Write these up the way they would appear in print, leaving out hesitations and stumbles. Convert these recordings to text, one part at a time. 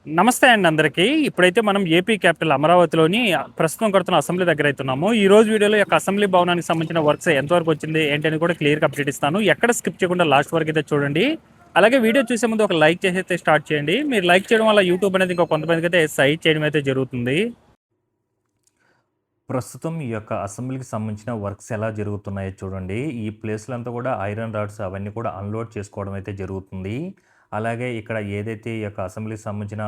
నమస్తే అండి అందరికీ. ఇప్పుడైతే మనం ఏపీ క్యాపిటల్ అమరావతిలోని ప్రస్తుతం కడుతున్న అసెంబ్లీ దగ్గర అవుతున్నాము. ఈ రోజు వీడియోలో యొక్క అసెంబ్లీ భవనానికి సంబంధించిన వర్క్స్ ఎంతవరకు వచ్చింది ఏంటని కూడా క్లియర్గా అప్డేట్ ఇస్తాను. ఎక్కడ స్కిప్ చేయకుండా లాస్ట్ వరకు అయితే చూడండి. అలాగే వీడియో చూసే ముందు ఒక లైక్ చేసి అయితే స్టార్ట్ చేయండి. మీరు లైక్ చేయడం వల్ల యూట్యూబ్ అనేది ఇంకా కొంతమందికి అయితే సైట్ చేయడం అయితే జరుగుతుంది. ప్రస్తుతం ఈ యొక్క అసెంబ్లీకి సంబంధించిన వర్క్స్ ఎలా జరుగుతున్నాయో చూడండి. ఈ ప్లేస్లంతా కూడా ఐరన్ రాడ్స్ అవన్నీ కూడా అన్లోడ్ చేసుకోవడం అయితే జరుగుతుంది. అలాగే ఇక్కడ ఏదైతే ఈ యొక్క అసెంబ్లీకి సంబంధించిన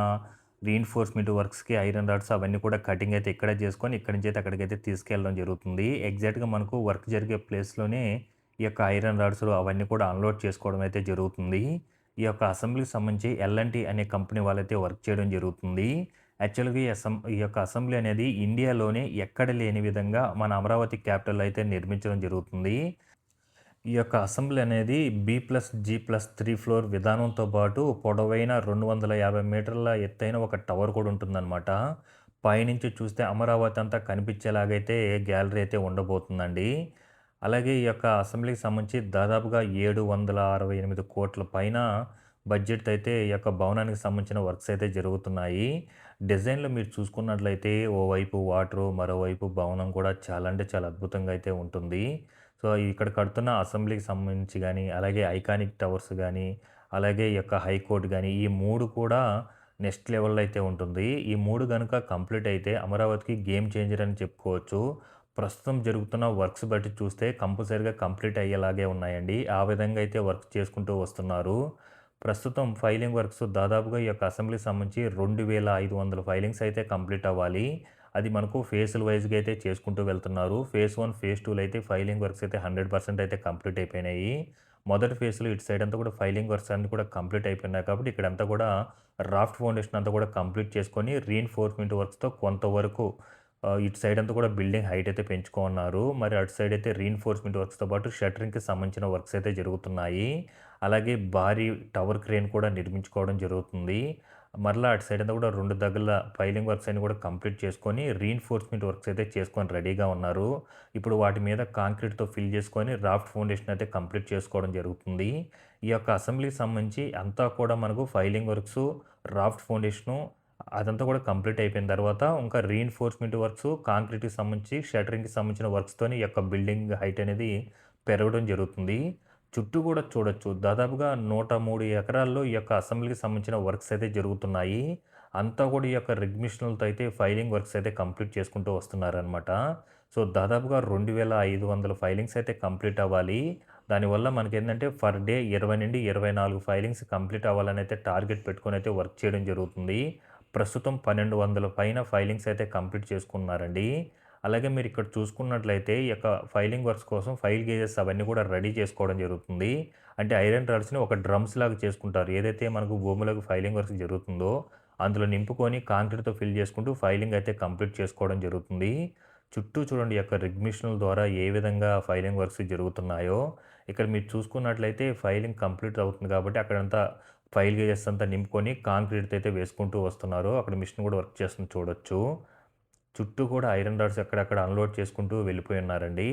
రీఎన్ఫోర్స్మెంట్ వర్క్స్కి ఐరన్ రాడ్స్ అవన్నీ కూడా కటింగ్ అయితే ఇక్కడే చేసుకొని ఇక్కడి నుంచి అయితే అక్కడికైతే తీసుకెళ్ళడం జరుగుతుంది. ఎగ్జాక్ట్గా మనకు వర్క్ జరిగే ప్లేస్లోనే ఈ యొక్క ఐరన్ రాడ్స్ అవన్నీ కూడా అన్లోడ్ చేసుకోవడం అయితే జరుగుతుంది. ఈ యొక్క అసెంబ్లీకి సంబంధించి ఎల్ఎన్టీ అనే కంపెనీ వాళ్ళైతే వర్క్ చేయడం జరుగుతుంది. యాక్చువల్గా ఈ యొక్క అసెంబ్లీ అనేది ఇండియాలోనే ఎక్కడ లేని విధంగా మన అమరావతి క్యాపిటల్ అయితే నిర్మించడం జరుగుతుంది. ఈ యొక్క అసెంబ్లీ అనేది B+G+3 ఫ్లోర్ విధానంతో పాటు పొడవైన 250 మీటర్ల ఎత్తైన ఒక టవర్ కూడా ఉంటుందన్నమాట. పైనుంచి చూస్తే అమరావతి అంతా కనిపించేలాగైతే గ్యాలరీ అయితే ఉండబోతుందండి. అలాగే ఈ యొక్క అసెంబ్లీకి సంబంధించి దాదాపుగా 768 కోట్ల పైన బడ్జెట్ అయితే ఈ యొక్క భవనానికి సంబంధించిన వర్క్స్ అయితే జరుగుతున్నాయి. డిజైన్లో మీరు చూసుకున్నట్లయితే ఓవైపు వాటరు, మరోవైపు భవనం కూడా చాలా అంటే చాలా అద్భుతంగా అయితే ఉంటుంది. సో ఇక్కడ కడుతున్న అసెంబ్లీకి సంబంధించి కానీ, అలాగే ఐకానిక్ టవర్స్ కానీ, అలాగే ఈ యొక్క హైకోర్టు కానీ, ఈ 3 కూడా నెక్స్ట్ లెవెల్లో అయితే ఉంటుంది. ఈ 3 కనుక కంప్లీట్ అయితే అమరావతికి గేమ్ చేంజర్ అని చెప్పుకోవచ్చు. ప్రస్తుతం జరుగుతున్న వర్క్స్ బట్టి చూస్తే కంపల్సరీగా కంప్లీట్ అయ్యేలాగే ఉన్నాయండి. ఆ విధంగా అయితే వర్క్ చేసుకుంటూ వస్తున్నారు. ప్రస్తుతం ఫైలింగ్ వర్క్స్ దాదాపుగా ఈ యొక్క అసెంబ్లీకి సంబంధించి 2500 ఫైలింగ్స్ అయితే కంప్లీట్ అవ్వాలి. అది మనకు ఫేసుల వైజ్గా అయితే చేసుకుంటూ వెళ్తున్నారు. ఫేజ్ 1, ఫేజ్ 2లో అయితే ఫైలింగ్ వర్క్స్ అయితే 100% అయితే కంప్లీట్ అయిపోయినాయి. మొదటి ఫేజ్లో ఇటు సైడ్ అంతా కూడా ఫైలింగ్ వర్క్స్ అన్నీ కూడా కంప్లీట్ అయిపోయినాయి కాబట్టి ఇక్కడంతా కూడా రాఫ్ట్ ఫౌండేషన్ అంతా కూడా కంప్లీట్ చేసుకొని రీఎన్ఫోర్స్మెంట్ వర్క్స్తో కొంతవరకు ఇటు సైడ్ అంతా కూడా బిల్డింగ్ హైట్ అయితే పెంచుకున్నారు. మరి అటు సైడ్ అయితే రీఎన్ఫోర్స్మెంట్ వర్క్స్తో పాటు షట్టరింగ్కి సంబంధించిన వర్క్స్ అయితే జరుగుతున్నాయి. అలాగే భారీ టవర్ క్రేన్ కూడా నిర్మించుకోవడం జరుగుతుంది. మరలా అటు సైడ్ అంతా కూడా 2 దగ్గర ఫైలింగ్ వర్క్స్ అన్ని కూడా కంప్లీట్ చేసుకొని రీఎన్ఫోర్స్మెంట్ వర్క్స్ అయితే చేసుకొని రెడీగా ఉన్నారు. ఇప్పుడు వాటి మీద కాంక్రీట్తో ఫిల్ చేసుకొని రాఫ్ట్ ఫౌండేషన్ అయితే కంప్లీట్ చేసుకోవడం జరుగుతుంది. ఈ యొక్క అసెంబ్లీకి సంబంధించి అంతా కూడా మనకు ఫైలింగ్ వర్క్స్, రాఫ్ట్ ఫౌండేషను అదంతా కూడా కంప్లీట్ అయిపోయిన తర్వాత ఇంకా రీఎన్ఫోర్స్మెంట్ వర్క్స్, కాంక్రీట్కి సంబంధించి షట్టరింగ్కి సంబంధించిన వర్క్స్తోని ఈ యొక్క బిల్డింగ్ హైట్ అనేది పెరగడం జరుగుతుంది. చుట్టూ కూడా చూడొచ్చు. దాదాపుగా 103 ఎకరాల్లో ఈ యొక్క అసెంబ్లీకి సంబంధించిన వర్క్స్ అయితే జరుగుతున్నాయి. అంతా కూడా ఈ యొక్క రిగ్ మిషన్లతో అయితే ఫైలింగ్ వర్క్స్ అయితే కంప్లీట్ చేసుకుంటూ వస్తున్నారనమాట. సో దాదాపుగా 2500 ఫైలింగ్స్ అయితే కంప్లీట్ అవ్వాలి. దానివల్ల మనకేంటంటే పర్ డే 20-24 ఫైలింగ్స్ కంప్లీట్ అవ్వాలని అయితే టార్గెట్ పెట్టుకొని అయితే వర్క్ చేయడం జరుగుతుంది. ప్రస్తుతం 1200 పైన ఫైలింగ్స్ అయితే కంప్లీట్ చేసుకున్నారండి. అలాగే మీరు ఇక్కడ చూసుకున్నట్లయితే ఈ యొక్క ఫైలింగ్ వర్క్స్ కోసం ఫైల్ గేజెస్ అవన్నీ కూడా రెడీ చేసుకోవడం జరుగుతుంది. అంటే ఐరన్ రాడ్స్‌ని ఒక డ్రమ్స్ లాగా చేసుకుంటారు. ఏదైతే మనకు భూమిలోకి ఫైలింగ్ వర్క్స్ జరుగుతుందో అందులో నింపుకొని కాంక్రీట్‌తో ఫిల్ చేసుకుంటూ ఫైలింగ్ అయితే కంప్లీట్ చేసుకోవడం జరుగుతుంది. చుట్టూ చూడండి ఈ యొక్క రిగ్ మిషన్ల ద్వారా ఏ విధంగా ఫైలింగ్ వర్క్స్ జరుగుతున్నాయో. ఇక్కడ మీరు చూసుకున్నట్లయితే ఫైలింగ్ కంప్లీట్ అవుతుంది కాబట్టి అక్కడంతా ఫైల్ గేజెస్ అంతా నింపుకొని కాంక్రీట్‌తో అయితే వేసుకుంటూ వస్తున్నారు. అక్కడ మిషన్ కూడా వర్క్ చేస్తుంది చూడొచ్చు. చుట్టూ కూడా ఐరన్ రాడ్స్ అక్కడక్కడ అన్‌లోడ్ చేసుకుంటూ వెళ్ళిపోయి ఉన్నారండి.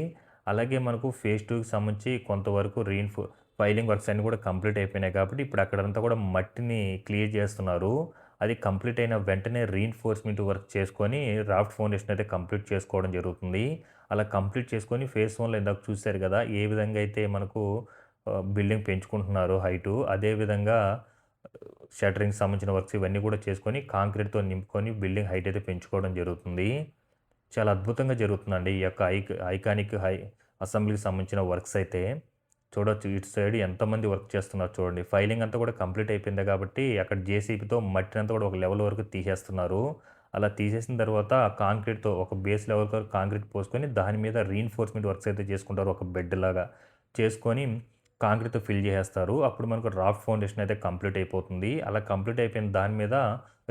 అలాగే మనకు ఫేజ్ 2కి సంబంధించి కొంతవరకు ఫైలింగ్ వర్క్స్ అన్నీ కూడా కంప్లీట్ అయిపోయినాయి కాబట్టి ఇప్పుడు అక్కడంతా కూడా మట్టిని క్లియర్ చేస్తున్నారు. అది కంప్లీట్ అయిన వెంటనే రీఎన్ఫోర్స్మెంట్ వర్క్ చేసుకొని రాఫ్ట్ ఫౌండేషన్ అయితే కంప్లీట్ చేసుకోవడం జరుగుతుంది. అలా కంప్లీట్ చేసుకొని ఫేజ్ 1లో ఇందాక చూసారు కదా! ఏ విధంగా అయితే మనకు బిల్డింగ్ పెంచుకుంటున్నారో హైటు అదే విధంగా షట్టరింగ్‌కి సంబంధించిన వర్క్స్ ఇవన్నీ కూడా చేసుకొని కాంక్రీట్‌తో నింపుకొని బిల్డింగ్ హైట్ అయితే పెంచుకోవడం జరుగుతుంది. చాలా అద్భుతంగా జరుగుతుందండి. ఈ యొక్క ఐకానిక్ అసెంబ్లీకి సంబంధించిన వర్క్స్ అయితే. చూడొచ్చు ఇటు సైడ్ ఎంతమంది వర్క్ చేస్తున్నారు చూడండి. ఫైలింగ్ అంతా కూడా కంప్లీట్ అయిపోయింది కాబట్టి అక్కడ జేసీబీతో మట్టినంతా కూడా ఒక లెవెల్ వరకు తీసేస్తున్నారు. అలా తీసేసిన తర్వాత కాంక్రీట్‌తో ఒక బేస్ లెవెల్ వరకు కాంక్రీట్ పోసుకొని దాని మీద రీఎన్ఫోర్స్మెంట్ వర్క్స్ అయితే చేసుకుంటారు. ఒక బెడ్‌లాగా చేసుకొని కాంక్రీట్‌తో ఫిల్ చేసేస్తారు. అప్పుడు మనకు రాఫ్ట్ ఫౌండేషన్ అయితే కంప్లీట్ అయిపోతుంది. అలా కంప్లీట్ అయిపోయిన దాని మీద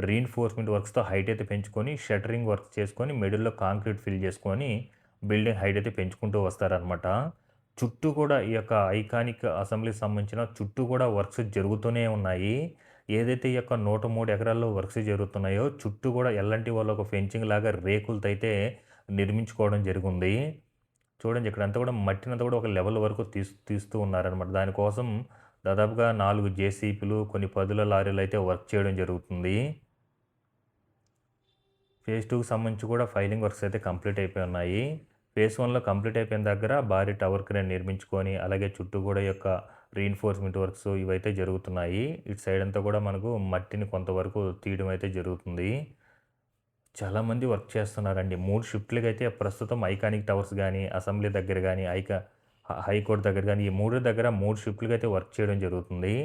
రీఎన్ఫోర్స్మెంట్ వర్క్స్‌తో హైట్ అయితే పెంచుకొని షట్టరింగ్ వర్క్ చేసుకొని మిడిల్‌లో కాంక్రీట్ ఫిల్ చేసుకొని బిల్డింగ్ హైట్ అయితే పెంచుకుంటూ వస్తారనమాట. చుట్టూ కూడా ఈ యొక్క ఐకానిక్ అసెంబ్లీకి సంబంధించిన చుట్టూ కూడా వర్క్స్ జరుగుతూనే ఉన్నాయి. ఏదైతే ఈ యొక్క 103 ఎకరాల్లో వర్క్స్ జరుగుతున్నాయో చుట్టూ కూడా ఎల్ఎన్‌టీ వాళ్ళు ఒక ఫెన్సింగ్ లాగా రేకులతో అయితే నిర్మించుకోవడం జరిగుంది. చూడండి ఇక్కడంతా కూడా మట్టినంతా కూడా ఒక లెవెల్ వరకు తీస్తూ ఉన్నారనమాట. దానికోసం దాదాపుగా 4 జేసీబీలు, కొన్ని పదుల లారీలు అయితే వర్క్ చేయడం జరుగుతుంది. ఫేజ్ 2కి సంబంధించి కూడా ఫైలింగ్ వర్క్స్ అయితే కంప్లీట్ అయిపోయి ఉన్నాయి. ఫేజ్ 1లో కంప్లీట్ అయిపోయిన దగ్గర భారీ టవర్ క్రేన్ నిర్మించుకొని, అలాగే చుట్టూ కూడా ఈ యొక్క రీఇన్ఫోర్స్‌మెంట్ వర్క్స్ ఇవైతే జరుగుతున్నాయి. ఇటు సైడ్ అంతా కూడా మనకు మట్టిని కొంతవరకు తీయడం అయితే జరుగుతుంది. చాలామంది వర్క్ చేస్తున్నారండి. 3 షిఫ్ట్‌లకైతే ప్రస్తుతం ఐకానిక్ టవర్స్ గాని, అసెంబ్లీ దగ్గర గాని, హైకోర్ట్ దగ్గర గాని, ఈ 3 దగ్గర 3 షిఫ్ట్‌లకైతే వర్క్ చేయడం జరుగుతుంది.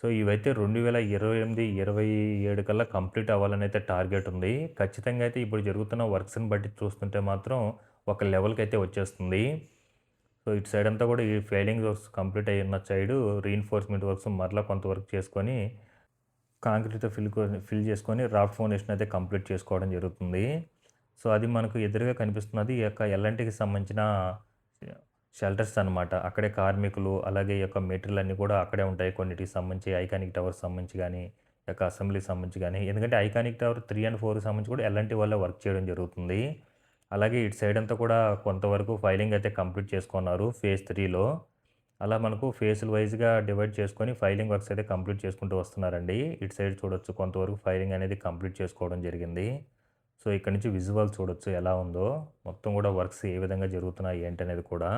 సో, ఇవైతే 2028, 27 కల్లా కంప్లీట్ అవ్వాలనైతే టార్గెట్ ఉంది. ఖచ్చితంగా అయితే ఇప్పుడు జరుగుతున్న వర్క్స్‌ని బట్టి చూస్తుంటే మాత్రం ఒక లెవెల్‌కైతే వచ్చేస్తుంది. సో, ఇటు సైడ్ అంతా కూడా ఈ ఫైలింగ్ వర్క్స్ కంప్లీట్ అయ్యున్న సైడు రీఇన్ఫోర్స్‌మెంట్ వర్క్స్ మరలా కొంత వర్క్ చేసుకొని, కాంక్రీట్‌తో ఫిల్ చేసుకొని రాఫ్ట్ ఫౌండేషన్ అయితే కంప్లీట్ చేసుకోవడం జరుగుతుంది. సో, అది మనకు ఎదురుగా కనిపిస్తున్నది ఈ యొక్క ఎల్&టీకి సంబంధించిన షెల్టర్స్ అనమాట. అక్కడే కార్మికులు, అలాగే ఈ యొక్క మెటీరియల్ అన్నీ కూడా అక్కడే ఉంటాయి. కొన్నిటికి సంబంధించి ఐకానిక్ టవర్స్ సంబంధించి గానీ, ఈ యొక్క అసెంబ్లీకి సంబంధించి గానీ, ఎందుకంటే ఐకానిక్ టవర్ 3 అండ్ 4కి సంబంధించి కూడా ఎల్&టీ వాళ్ళే వర్క్ చేయడం జరుగుతుంది. అలాగే ఇటు సైడ్ అంతా కూడా కొంతవరకు ఫైలింగ్ అయితే కంప్లీట్ చేసుకున్నారు ఫేజ్ 3లో. అలా మనకు ఫేజ్‌లు వైస్‌గా డివైడ్ చేసుకొని ఫైలింగ్ వర్క్స్ అయితే కంప్లీట్ చేసుకుంటూ వస్తున్నారండి. ఇటు సైడ్ చూడొచ్చు కొంతవరకు ఫైలింగ్ అనేది కంప్లీట్ చేసుకోవడం జరిగింది. సో, ఇక్కడ నుంచి విజువల్ చూడొచ్చు ఎలా ఉందో. మొత్తం కూడా వర్క్స్ ఏ విధంగా జరుగుతున్నాయి ఏంటనేది కూడా.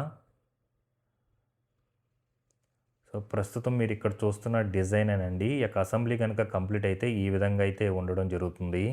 సో, ప్రస్తుతం మీరిక్కడ చూస్తున్న డిజైనేనండి. ఈ యొక్క అసెంబ్లీ గనక కంప్లీట్ అయితే ఈ విధంగా అయితే ఉండడం జరుగుతుంది.